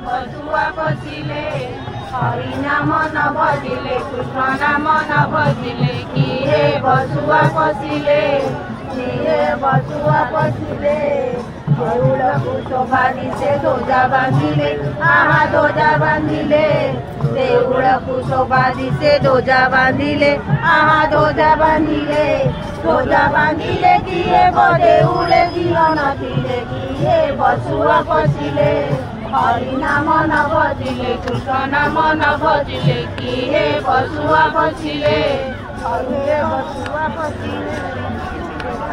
बसुआ पशिले हरि नाम न भजिले कृष्ण नाम न भजिले किए बसुआ पशिले किए बसुआ पशिले देउल को शोभा दिसे ध्वजा बांधिले आहा ध्वजा बांधिले देउल को शोभा दिसे ध्वजा बांधिले आहा ध्वजा बांधिले ध्वजा बांधिले किए देउले दियो नथिले किए बसुआ पशिले हरि नाम न भजिले कृष्ण नाम न भजिले किए बसुआ पशिले हरि बसुआ पशिले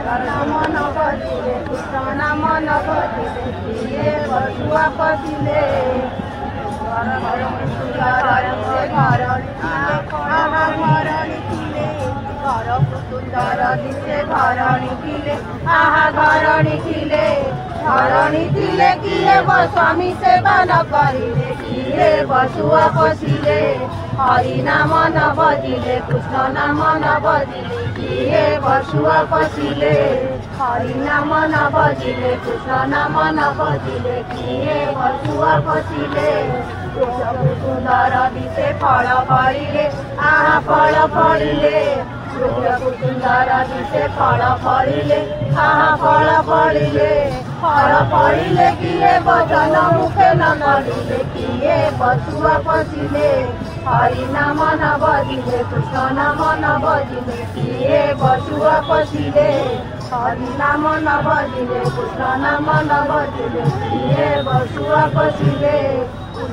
नाम न भजिले कृष्ण नाम न भजिले किए बसुआ पशिले सुंदर दिसे घर निखिले आहा घर निखिले किए स्वामी सेवा न करिले किए बसुआ पशिले हरि नाम न भजिले कृष्ण नाम न भजिले किए बसुआ पशिले हरि नाम न भजिले कृष्ण नाम न भजिले किए बसुआ पशिले सुंदर दिसे फल फलिले आहा फल फलिले सुंदर दिसे फल फलिले आहा फल फलिले फल फलिले किए वचन मुखे न करिले किए बसुआ पशिले हरि नाम न भजिले कृष्ण नाम न भजिले किए बसुआ पशिले हरि नाम न भजिले कृष्ण नाम न भजिले किए बसुआ पशिले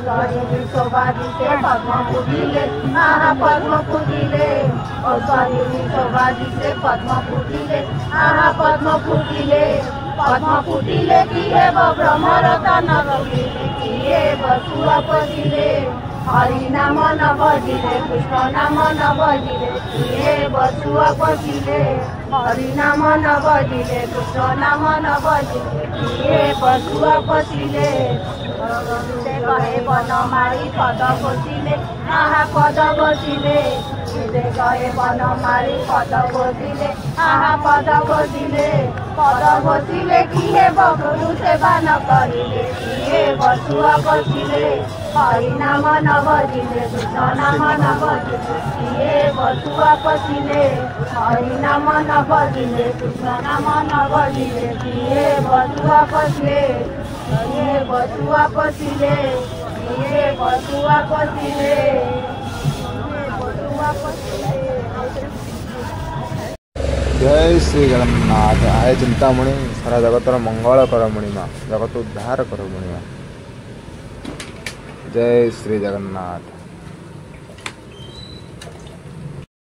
शोभा दिसे पद्म पूजिले आहा पद्म पूजिले शोभा दिसे पद्म पूजिले आहा पद्म फूटिले किए ब्रह्मरता न रखिले किए बसुआ पशिले हरि नाम न भजिले कृष्ण नाम न भजिले किए बसुआ पशिले हरि नाम न भजिले कृष्ण नाम न भजिले किए बसुआ पशिले कहे बनमारी पद बसिले आहा पद बसिले कहे बनमारी पद बसिले आहा पद बसिले किए बबलू सेवा न करिले किए बसुआ पशिले हरि नाम न भजिले कृष्ण नाम न भजिले किए बसुआ पशिले हरि नाम न भजिले कृष्ण नाम न भजिले किए बसुआ पशिले किए बसुआ पशिले किए बसुआ पशिले जय श्री जगन्नाथ। आय चिंतामणि सारा जगतर मंगल कर मणिमा जगत उद्धार कर मणिमा। जय श्री जगन्नाथ।